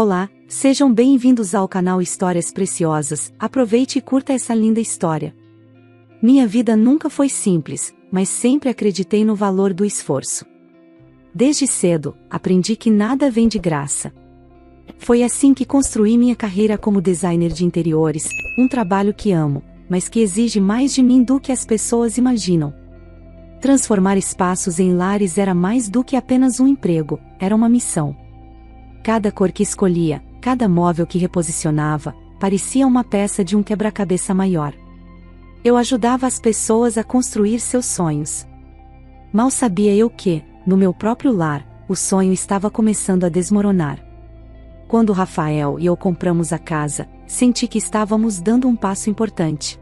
Olá, sejam bem-vindos ao canal Histórias Preciosas. Aproveite e curta essa linda história. Minha vida nunca foi simples, mas sempre acreditei no valor do esforço. Desde cedo, aprendi que nada vem de graça. Foi assim que construí minha carreira como designer de interiores, um trabalho que amo, mas que exige mais de mim do que as pessoas imaginam. Transformar espaços em lares era mais do que apenas um emprego, era uma missão. Cada cor que escolhia, cada móvel que reposicionava, parecia uma peça de um quebra-cabeça maior. Eu ajudava as pessoas a construir seus sonhos. Mal sabia eu que, no meu próprio lar, o sonho estava começando a desmoronar. Quando Rafael e eu compramos a casa, senti que estávamos dando um passo importante.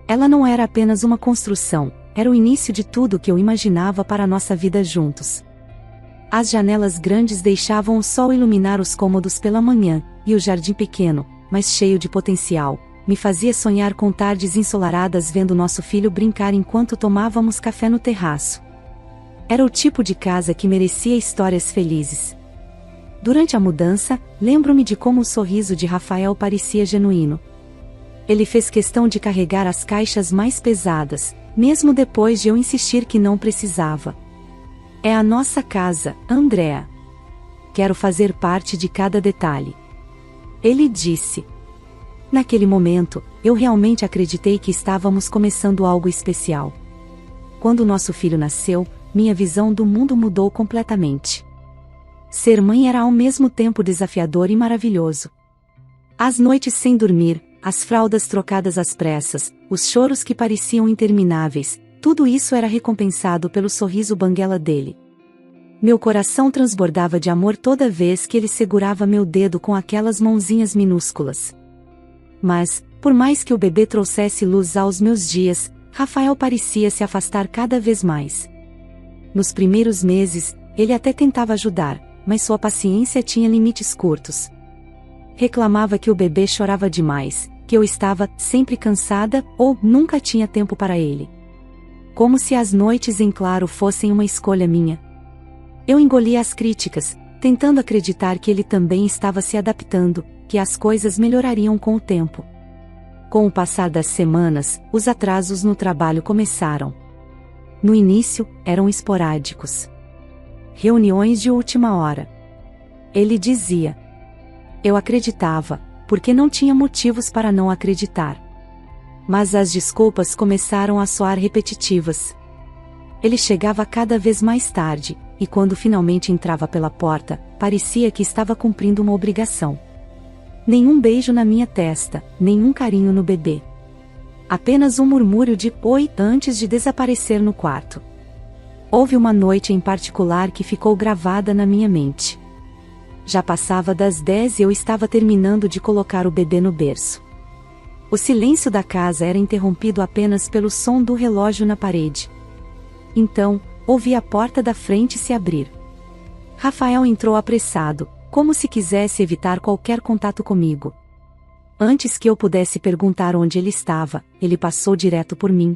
Ela não era apenas uma construção, era o início de tudo que eu imaginava para a nossa vida juntos. As janelas grandes deixavam o sol iluminar os cômodos pela manhã, e o jardim pequeno, mas cheio de potencial, me fazia sonhar com tardes ensolaradas vendo nosso filho brincar enquanto tomávamos café no terraço. Era o tipo de casa que merecia histórias felizes. Durante a mudança, lembro-me de como o sorriso de Rafael parecia genuíno. Ele fez questão de carregar as caixas mais pesadas, mesmo depois de eu insistir que não precisava. É a nossa casa, Andrea. Quero fazer parte de cada detalhe. Ele disse. Naquele momento, eu realmente acreditei que estávamos começando algo especial. Quando nosso filho nasceu, minha visão do mundo mudou completamente. Ser mãe era ao mesmo tempo desafiador e maravilhoso. As noites sem dormir, as fraldas trocadas às pressas, os choros que pareciam intermináveis, tudo isso era recompensado pelo sorriso banguela dele. Meu coração transbordava de amor toda vez que ele segurava meu dedo com aquelas mãozinhas minúsculas. Mas, por mais que o bebê trouxesse luz aos meus dias, Rafael parecia se afastar cada vez mais. Nos primeiros meses, ele até tentava ajudar, mas sua paciência tinha limites curtos. Reclamava que o bebê chorava demais, que eu estava sempre cansada ou nunca tinha tempo para ele. Como se as noites em claro fossem uma escolha minha. Eu engolia as críticas, tentando acreditar que ele também estava se adaptando, que as coisas melhorariam com o tempo. Com o passar das semanas, os atrasos no trabalho começaram. No início, eram esporádicos. Reuniões de última hora. Ele dizia. Eu acreditava, porque não tinha motivos para não acreditar. Mas as desculpas começaram a soar repetitivas. Ele chegava cada vez mais tarde, e quando finalmente entrava pela porta, parecia que estava cumprindo uma obrigação. Nenhum beijo na minha testa, nenhum carinho no bebê. Apenas um murmúrio de "oi" antes de desaparecer no quarto. Houve uma noite em particular que ficou gravada na minha mente. Já passava das 10 e eu estava terminando de colocar o bebê no berço. O silêncio da casa era interrompido apenas pelo som do relógio na parede. Então, ouvi a porta da frente se abrir. Rafael entrou apressado, como se quisesse evitar qualquer contato comigo. Antes que eu pudesse perguntar onde ele estava, ele passou direto por mim.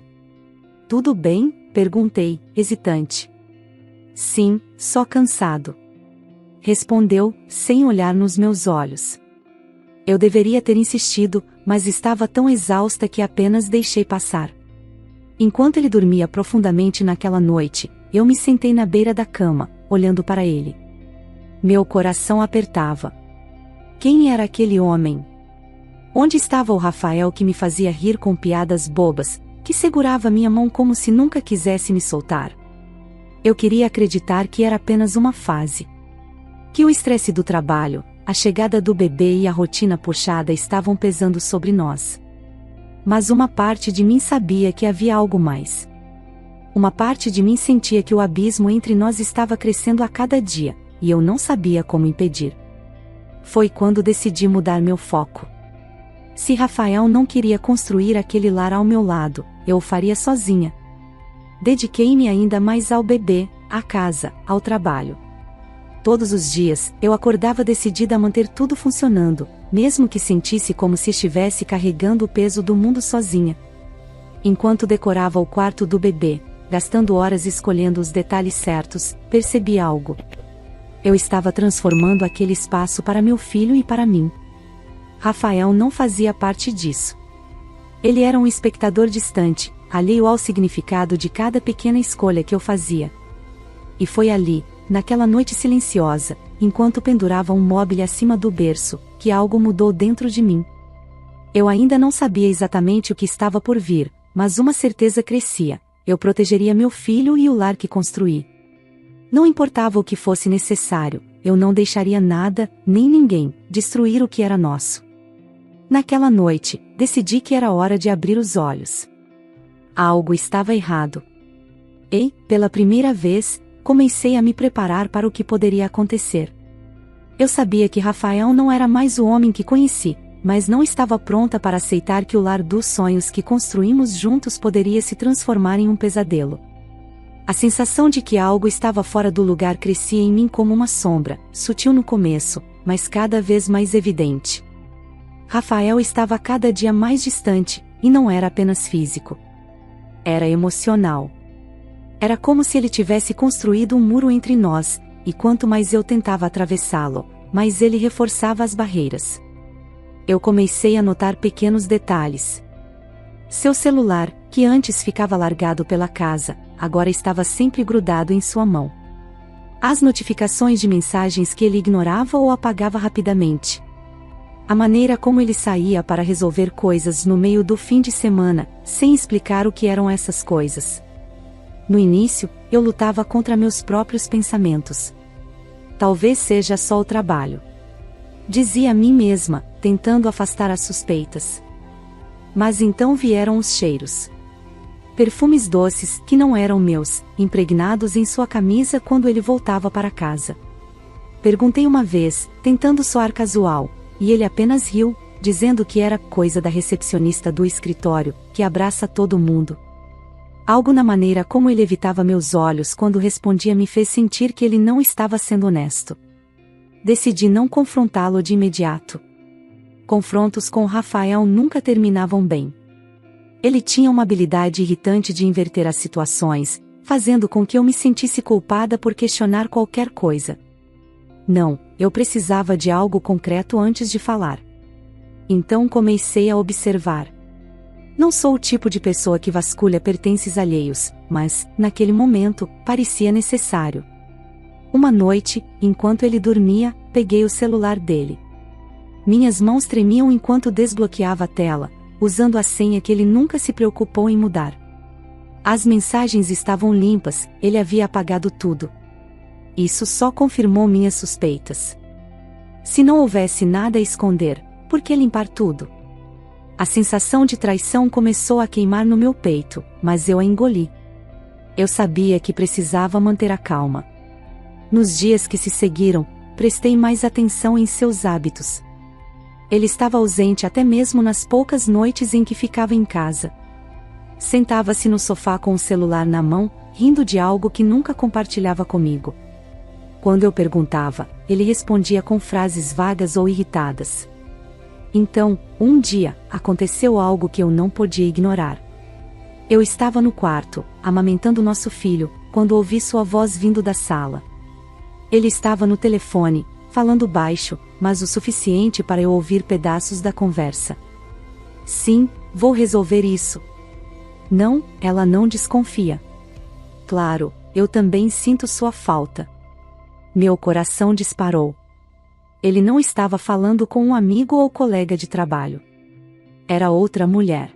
"Tudo bem?" perguntei, hesitante. "Sim, só cansado." Respondeu, sem olhar nos meus olhos. Eu deveria ter insistido, mas estava tão exausta que apenas deixei passar. Enquanto ele dormia profundamente naquela noite, eu me sentei na beira da cama, olhando para ele. Meu coração apertava. Quem era aquele homem? Onde estava o Rafael que me fazia rir com piadas bobas, que segurava minha mão como se nunca quisesse me soltar? Eu queria acreditar que era apenas uma fase. Que o estresse do trabalho, a chegada do bebê e a rotina puxada estavam pesando sobre nós. Mas uma parte de mim sabia que havia algo mais. Uma parte de mim sentia que o abismo entre nós estava crescendo a cada dia, e eu não sabia como impedir. Foi quando decidi mudar meu foco. Se Rafael não queria construir aquele lar ao meu lado, eu o faria sozinha. Dediquei-me ainda mais ao bebê, à casa, ao trabalho. Todos os dias, eu acordava decidida a manter tudo funcionando, mesmo que sentisse como se estivesse carregando o peso do mundo sozinha. Enquanto decorava o quarto do bebê, gastando horas escolhendo os detalhes certos, percebi algo. Eu estava transformando aquele espaço para meu filho e para mim. Rafael não fazia parte disso. Ele era um espectador distante, alheio ao significado de cada pequena escolha que eu fazia. E foi ali, naquela noite silenciosa, enquanto pendurava um móvel acima do berço, que algo mudou dentro de mim. Eu ainda não sabia exatamente o que estava por vir, mas uma certeza crescia: eu protegeria meu filho e o lar que construí. Não importava o que fosse necessário, eu não deixaria nada, nem ninguém, destruir o que era nosso. Naquela noite, decidi que era hora de abrir os olhos. Algo estava errado. E, pela primeira vez, comecei a me preparar para o que poderia acontecer. Eu sabia que Rafael não era mais o homem que conheci, mas não estava pronta para aceitar que o lar dos sonhos que construímos juntos poderia se transformar em um pesadelo. A sensação de que algo estava fora do lugar crescia em mim como uma sombra, sutil no começo, mas cada vez mais evidente. Rafael estava cada dia mais distante, e não era apenas físico. Era emocional. Era como se ele tivesse construído um muro entre nós, e quanto mais eu tentava atravessá-lo, mais ele reforçava as barreiras. Eu comecei a notar pequenos detalhes. Seu celular, que antes ficava largado pela casa, agora estava sempre grudado em sua mão. As notificações de mensagens que ele ignorava ou apagava rapidamente. A maneira como ele saía para resolver coisas no meio do fim de semana, sem explicar o que eram essas coisas. No início, eu lutava contra meus próprios pensamentos. Talvez seja só o trabalho. Dizia a mim mesma, tentando afastar as suspeitas. Mas então vieram os cheiros. Perfumes doces, que não eram meus, impregnados em sua camisa quando ele voltava para casa. Perguntei uma vez, tentando soar casual, e ele apenas riu, dizendo que era coisa da recepcionista do escritório, que abraça todo mundo. Algo na maneira como ele evitava meus olhos quando respondia me fez sentir que ele não estava sendo honesto. Decidi não confrontá-lo de imediato. Confrontos com Rafael nunca terminavam bem. Ele tinha uma habilidade irritante de inverter as situações, fazendo com que eu me sentisse culpada por questionar qualquer coisa. Não, eu precisava de algo concreto antes de falar. Então comecei a observar. Não sou o tipo de pessoa que vasculha pertences alheios, mas, naquele momento, parecia necessário. Uma noite, enquanto ele dormia, peguei o celular dele. Minhas mãos tremiam enquanto desbloqueava a tela, usando a senha que ele nunca se preocupou em mudar. As mensagens estavam limpas, ele havia apagado tudo. Isso só confirmou minhas suspeitas. Se não houvesse nada a esconder, por que limpar tudo? A sensação de traição começou a queimar no meu peito, mas eu a engoli. Eu sabia que precisava manter a calma. Nos dias que se seguiram, prestei mais atenção em seus hábitos. Ele estava ausente até mesmo nas poucas noites em que ficava em casa. Sentava-se no sofá com o celular na mão, rindo de algo que nunca compartilhava comigo. Quando eu perguntava, ele respondia com frases vagas ou irritadas. Então, um dia, aconteceu algo que eu não podia ignorar. Eu estava no quarto, amamentando nosso filho, quando ouvi sua voz vindo da sala. Ele estava no telefone, falando baixo, mas o suficiente para eu ouvir pedaços da conversa. Sim, vou resolver isso. Não, ela não desconfia. Claro, eu também sinto sua falta. Meu coração disparou. Ele não estava falando com um amigo ou colega de trabalho. Era outra mulher.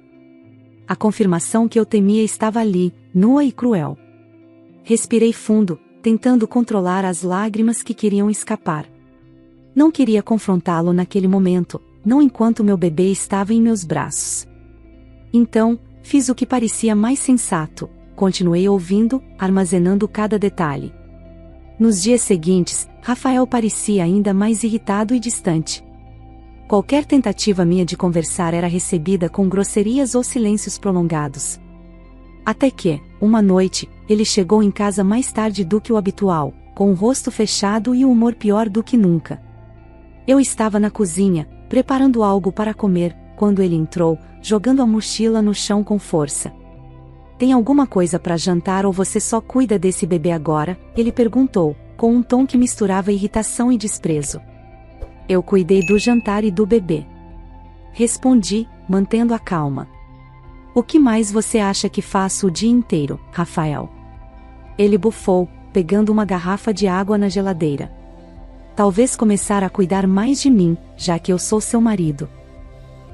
A confirmação que eu temia estava ali, nua e cruel. Respirei fundo, tentando controlar as lágrimas que queriam escapar. Não queria confrontá-lo naquele momento, não enquanto meu bebê estava em meus braços. Então, fiz o que parecia mais sensato, continuei ouvindo, armazenando cada detalhe. Nos dias seguintes, Rafael parecia ainda mais irritado e distante. Qualquer tentativa minha de conversar era recebida com grosserias ou silêncios prolongados. Até que, uma noite, ele chegou em casa mais tarde do que o habitual, com o rosto fechado e o humor pior do que nunca. Eu estava na cozinha, preparando algo para comer, quando ele entrou, jogando a mochila no chão com força. Tem alguma coisa para jantar ou você só cuida desse bebê agora? Ele perguntou, com um tom que misturava irritação e desprezo. Eu cuidei do jantar e do bebê. Respondi, mantendo a calma. O que mais você acha que faço o dia inteiro, Rafael? Ele bufou, pegando uma garrafa de água na geladeira. Talvez começar a cuidar mais de mim, já que eu sou seu marido.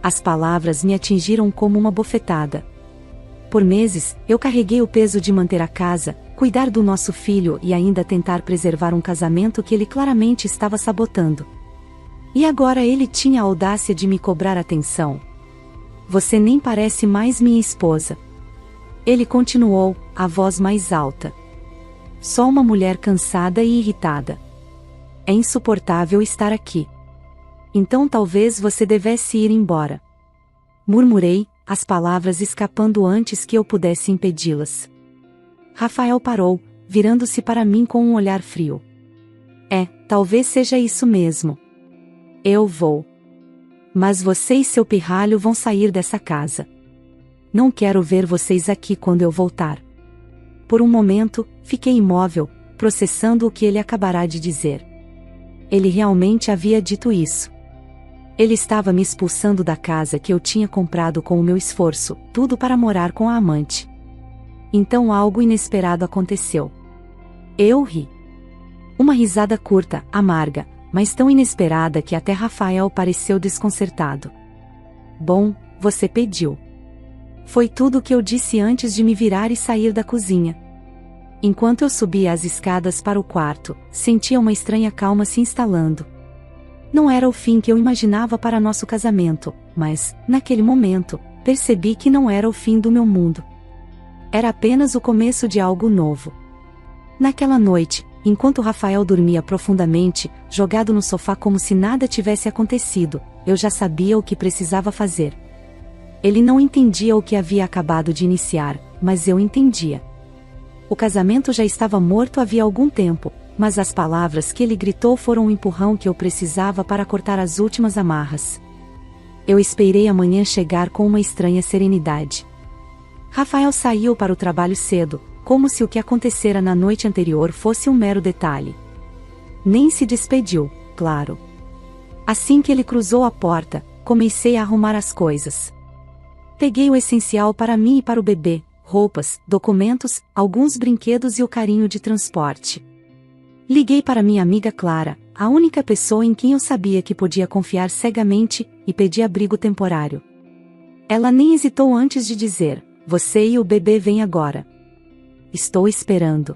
As palavras me atingiram como uma bofetada. Por meses, eu carreguei o peso de manter a casa, cuidar do nosso filho e ainda tentar preservar um casamento que ele claramente estava sabotando. E agora ele tinha a audácia de me cobrar atenção. Você nem parece mais minha esposa. Ele continuou, a voz mais alta. Só uma mulher cansada e irritada. É insuportável estar aqui. Então talvez você devesse ir embora. Murmurei, as palavras escapando antes que eu pudesse impedi-las. Rafael parou, virando-se para mim com um olhar frio. Talvez seja isso mesmo. Eu vou. Mas você e seu pirralho vão sair dessa casa. Não quero ver vocês aqui quando eu voltar. Por um momento, fiquei imóvel, processando o que ele acabará de dizer. Ele realmente havia dito isso. Ele estava me expulsando da casa que eu tinha comprado com o meu esforço, tudo para morar com a amante. Então algo inesperado aconteceu. Eu ri. Uma risada curta, amarga, mas tão inesperada que até Rafael pareceu desconcertado. Bom, você pediu. Foi tudo o que eu disse antes de me virar e sair da cozinha. Enquanto eu subia as escadas para o quarto, sentia uma estranha calma se instalando. Não era o fim que eu imaginava para nosso casamento, mas, naquele momento, percebi que não era o fim do meu mundo. Era apenas o começo de algo novo. Naquela noite, enquanto Rafael dormia profundamente, jogado no sofá como se nada tivesse acontecido, eu já sabia o que precisava fazer. Ele não entendia o que havia acabado de iniciar, mas eu entendia. O casamento já estava morto havia algum tempo, mas as palavras que ele gritou foram o empurrão que eu precisava para cortar as últimas amarras. Eu esperei a manhã chegar com uma estranha serenidade. Rafael saiu para o trabalho cedo, como se o que acontecera na noite anterior fosse um mero detalhe. Nem se despediu, claro. Assim que ele cruzou a porta, comecei a arrumar as coisas. Peguei o essencial para mim e para o bebê, roupas, documentos, alguns brinquedos e o carinho de transporte. Liguei para minha amiga Clara, a única pessoa em quem eu sabia que podia confiar cegamente, e pedi abrigo temporário. Ela nem hesitou antes de dizer: você e o bebê vêm agora. Estou esperando.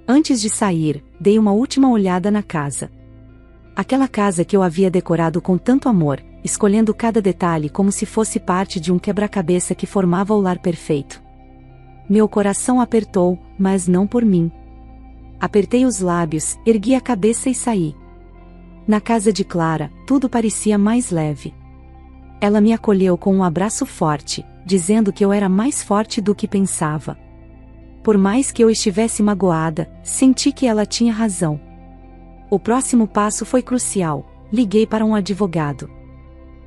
Antes de sair, dei uma última olhada na casa. Aquela casa que eu havia decorado com tanto amor, escolhendo cada detalhe como se fosse parte de um quebra-cabeça que formava o lar perfeito. Meu coração apertou, mas não por mim. Apertei os lábios, ergui a cabeça e saí. Na casa de Clara, tudo parecia mais leve. Ela me acolheu com um abraço forte, dizendo que eu era mais forte do que pensava. Por mais que eu estivesse magoada, senti que ela tinha razão. O próximo passo foi crucial. Liguei para um advogado.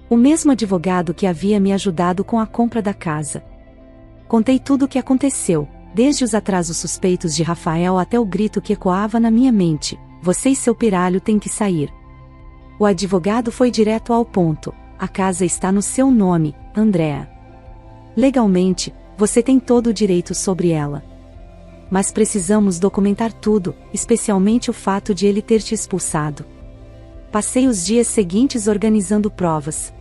O mesmo advogado que havia me ajudado com a compra da casa. Contei tudo o que aconteceu, desde os atrasos suspeitos de Rafael até o grito que ecoava na minha mente: você e seu pirralho têm que sair. O advogado foi direto ao ponto: a casa está no seu nome, Andrea. Legalmente, você tem todo o direito sobre ela. Mas precisamos documentar tudo, especialmente o fato de ele ter te expulsado. Passei os dias seguintes organizando provas.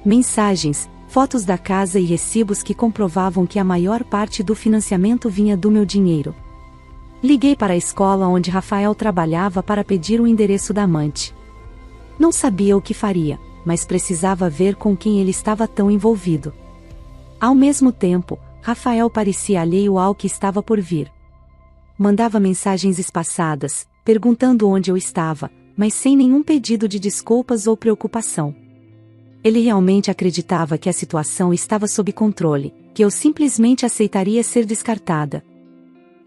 Mensagens, fotos da casa e recibos que comprovavam que a maior parte do financiamento vinha do meu dinheiro. Liguei para a escola onde Rafael trabalhava para pedir o endereço da amante. Não sabia o que faria, mas precisava ver com quem ele estava tão envolvido. Ao mesmo tempo, Rafael parecia alheio ao que estava por vir. Mandava mensagens espaçadas, perguntando onde eu estava, mas sem nenhum pedido de desculpas ou preocupação. Ele realmente acreditava que a situação estava sob controle, que eu simplesmente aceitaria ser descartada.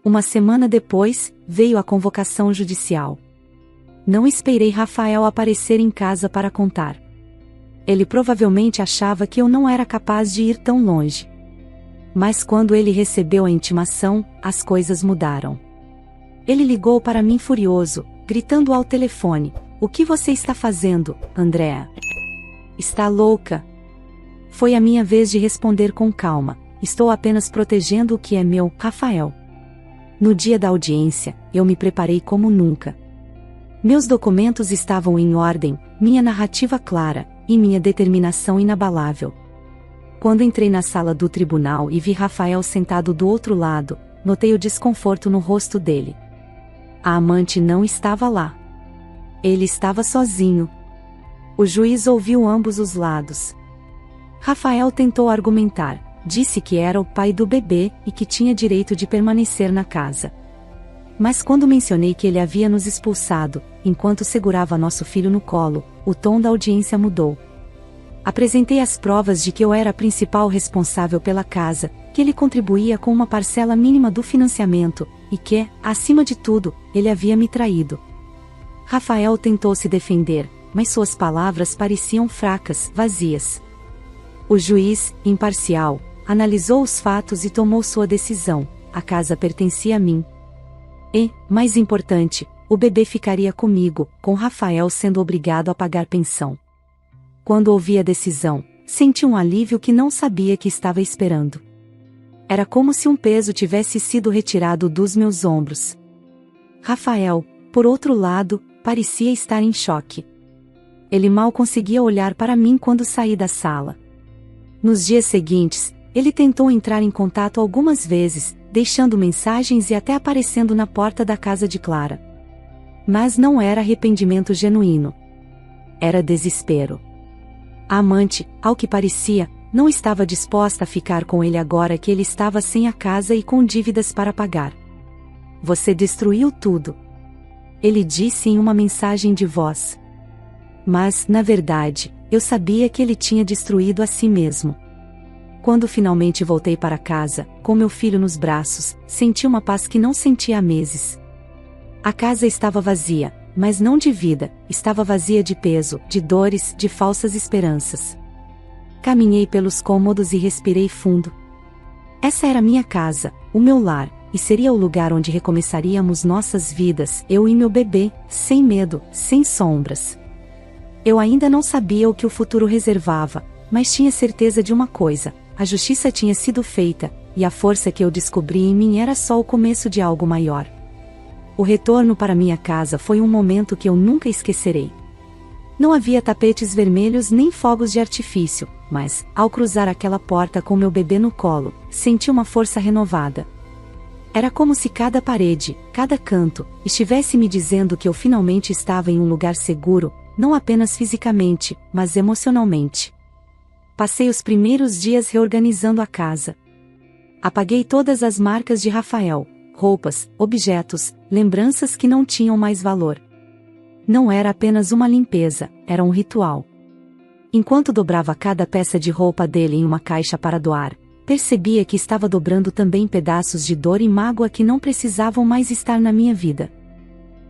Uma semana depois, veio a convocação judicial. Não esperei Rafael aparecer em casa para contar. Ele provavelmente achava que eu não era capaz de ir tão longe. Mas quando ele recebeu a intimação, as coisas mudaram. Ele ligou para mim furioso, gritando ao telefone: "O que você está fazendo, Andrea? Está louca?" Foi a minha vez de responder com calma: "Estou apenas protegendo o que é meu, Rafael." No dia da audiência, eu me preparei como nunca. Meus documentos estavam em ordem, minha narrativa clara, e minha determinação inabalável. Quando entrei na sala do tribunal e vi Rafael sentado do outro lado, notei o desconforto no rosto dele. A amante não estava lá. Ele estava sozinho. O juiz ouviu ambos os lados. Rafael tentou argumentar, disse que era o pai do bebê e que tinha direito de permanecer na casa. Mas quando mencionei que ele havia nos expulsado, enquanto segurava nosso filho no colo, o tom da audiência mudou. Apresentei as provas de que eu era a principal responsável pela casa, que ele contribuía com uma parcela mínima do financiamento, e que, acima de tudo, ele havia me traído. Rafael tentou se defender, mas suas palavras pareciam fracas, vazias. O juiz, imparcial, analisou os fatos e tomou sua decisão: a casa pertencia a mim. E, mais importante, o bebê ficaria comigo, com Rafael sendo obrigado a pagar pensão. Quando ouvi a decisão, senti um alívio que não sabia que estava esperando. Era como se um peso tivesse sido retirado dos meus ombros. Rafael, por outro lado, parecia estar em choque. Ele mal conseguia olhar para mim quando saí da sala. Nos dias seguintes, ele tentou entrar em contato algumas vezes, deixando mensagens e até aparecendo na porta da casa de Clara. Mas não era arrependimento genuíno. Era desespero. A amante, ao que parecia, não estava disposta a ficar com ele agora que ele estava sem a casa e com dívidas para pagar. "Você destruiu tudo", ele disse em uma mensagem de voz. Mas, na verdade, eu sabia que ele tinha destruído a si mesmo. Quando finalmente voltei para casa, com meu filho nos braços, senti uma paz que não sentia há meses. A casa estava vazia, mas não de vida, estava vazia de peso, de dores, de falsas esperanças. Caminhei pelos cômodos e respirei fundo. Essa era minha casa, o meu lar, e seria o lugar onde recomeçaríamos nossas vidas, eu e meu bebê, sem medo, sem sombras. Eu ainda não sabia o que o futuro reservava, mas tinha certeza de uma coisa: a justiça tinha sido feita, e a força que eu descobri em mim era só o começo de algo maior. O retorno para minha casa foi um momento que eu nunca esquecerei. Não havia tapetes vermelhos nem fogos de artifício, mas, ao cruzar aquela porta com meu bebê no colo, senti uma força renovada. Era como se cada parede, cada canto, estivesse me dizendo que eu finalmente estava em um lugar seguro, não apenas fisicamente, mas emocionalmente. Passei os primeiros dias reorganizando a casa. Apaguei todas as marcas de Rafael, roupas, objetos, lembranças que não tinham mais valor. Não era apenas uma limpeza, era um ritual. Enquanto dobrava cada peça de roupa dele em uma caixa para doar, percebia que estava dobrando também pedaços de dor e mágoa que não precisavam mais estar na minha vida.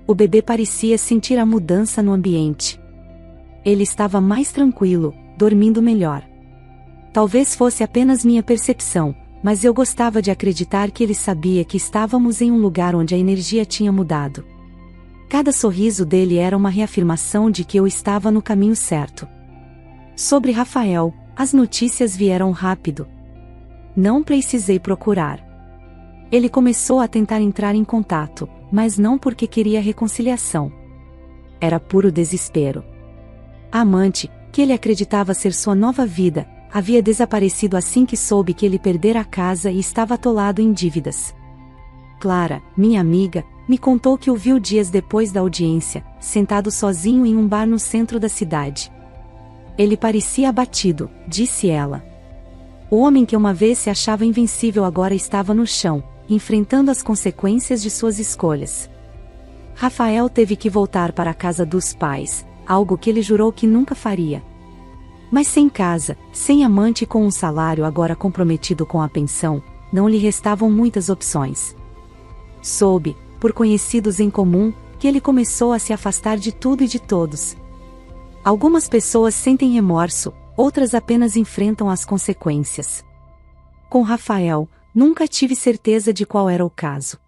O bebê parecia sentir a mudança no ambiente. Ele estava mais tranquilo, dormindo melhor. Talvez fosse apenas minha percepção, mas eu gostava de acreditar que ele sabia que estávamos em um lugar onde a energia tinha mudado. Cada sorriso dele era uma reafirmação de que eu estava no caminho certo. Sobre Rafael, as notícias vieram rápido. Não precisei procurar. Ele começou a tentar entrar em contato, mas não porque queria reconciliação. Era puro desespero. A amante, que ele acreditava ser sua nova vida, havia desaparecido assim que soube que ele perdera a casa e estava atolado em dívidas. Clara, minha amiga, me contou que o viu dias depois da audiência, sentado sozinho em um bar no centro da cidade. Ele parecia abatido, disse ela. O homem que uma vez se achava invencível agora estava no chão, enfrentando as consequências de suas escolhas. Rafael teve que voltar para a casa dos pais, algo que ele jurou que nunca faria. Mas sem casa, sem amante e com um salário agora comprometido com a pensão, não lhe restavam muitas opções. Soube, por conhecidos em comum, que ele começou a se afastar de tudo e de todos. Algumas pessoas sentem remorso, outras apenas enfrentam as consequências. Com Rafael, nunca tive certeza de qual era o caso.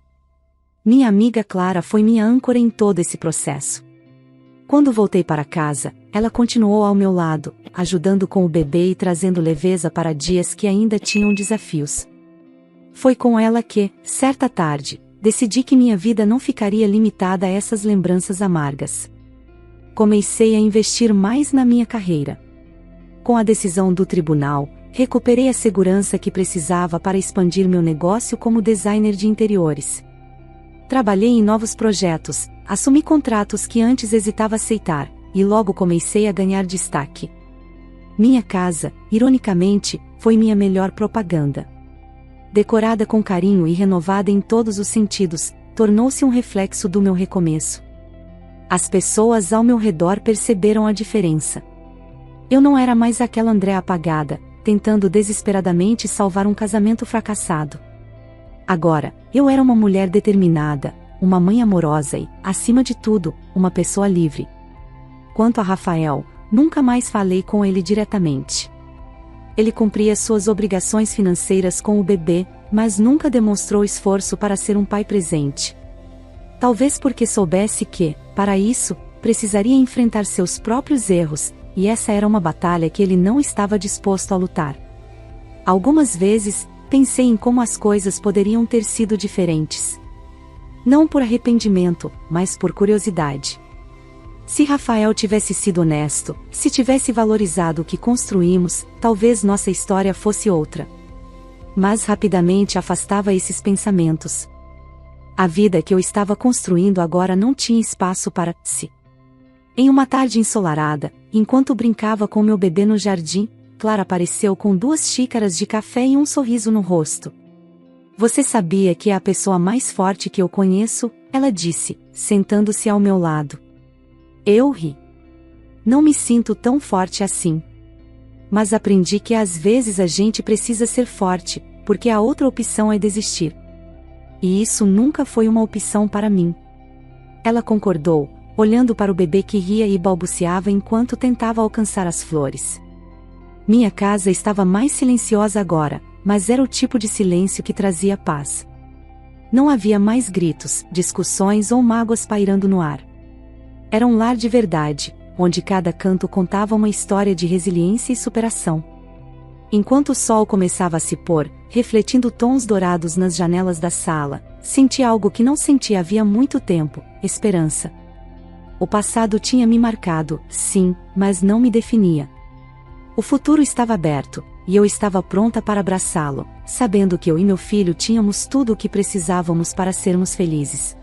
Minha amiga Clara foi minha âncora em todo esse processo. Quando voltei para casa, ela continuou ao meu lado, ajudando com o bebê e trazendo leveza para dias que ainda tinham desafios. Foi com ela que, certa tarde, decidi que minha vida não ficaria limitada a essas lembranças amargas. Comecei a investir mais na minha carreira. Com a decisão do tribunal, recuperei a segurança que precisava para expandir meu negócio como designer de interiores. Trabalhei em novos projetos, assumi contratos que antes hesitava aceitar, e logo comecei a ganhar destaque. Minha casa, ironicamente, foi minha melhor propaganda. Decorada com carinho e renovada em todos os sentidos, tornou-se um reflexo do meu recomeço. As pessoas ao meu redor perceberam a diferença. Eu não era mais aquela Andréa apagada, tentando desesperadamente salvar um casamento fracassado. Agora, eu era uma mulher determinada, uma mãe amorosa e, acima de tudo, uma pessoa livre. Quanto a Rafael, nunca mais falei com ele diretamente. Ele cumpria suas obrigações financeiras com o bebê, mas nunca demonstrou esforço para ser um pai presente. Talvez porque soubesse que, para isso, precisaria enfrentar seus próprios erros, e essa era uma batalha que ele não estava disposto a lutar. Algumas vezes, pensei em como as coisas poderiam ter sido diferentes. Não por arrependimento, mas por curiosidade. Se Rafael tivesse sido honesto, se tivesse valorizado o que construímos, talvez nossa história fosse outra. Mas rapidamente afastava esses pensamentos. A vida que eu estava construindo agora não tinha espaço para si. Em uma tarde ensolarada, enquanto brincava com meu bebê no jardim, Clara apareceu com 2 xícaras de café e um sorriso no rosto. Você sabia que é a pessoa mais forte que eu conheço? Ela disse, sentando-se ao meu lado. Eu ri. Não me sinto tão forte assim. Mas aprendi que às vezes a gente precisa ser forte, porque a outra opção é desistir. E isso nunca foi uma opção para mim. Ela concordou, olhando para o bebê que ria e balbuciava enquanto tentava alcançar as flores. Minha casa estava mais silenciosa agora, mas era o tipo de silêncio que trazia paz. Não havia mais gritos, discussões ou mágoas pairando no ar. Era um lar de verdade, onde cada canto contava uma história de resiliência e superação. Enquanto o sol começava a se pôr, refletindo tons dourados nas janelas da sala, senti algo que não sentia havia muito tempo: esperança. O passado tinha me marcado, sim, mas não me definia. O futuro estava aberto, e eu estava pronta para abraçá-lo, sabendo que eu e meu filho tínhamos tudo o que precisávamos para sermos felizes.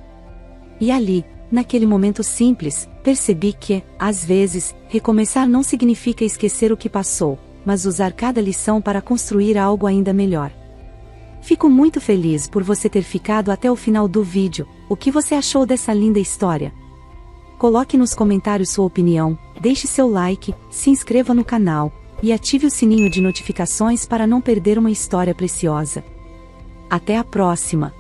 E ali, naquele momento simples, percebi que, às vezes, recomeçar não significa esquecer o que passou, mas usar cada lição para construir algo ainda melhor. Fico muito feliz por você ter ficado até o final do vídeo. O que você achou dessa linda história? Coloque nos comentários sua opinião, deixe seu like, se inscreva no canal, e ative o sininho de notificações para não perder uma história preciosa. Até a próxima!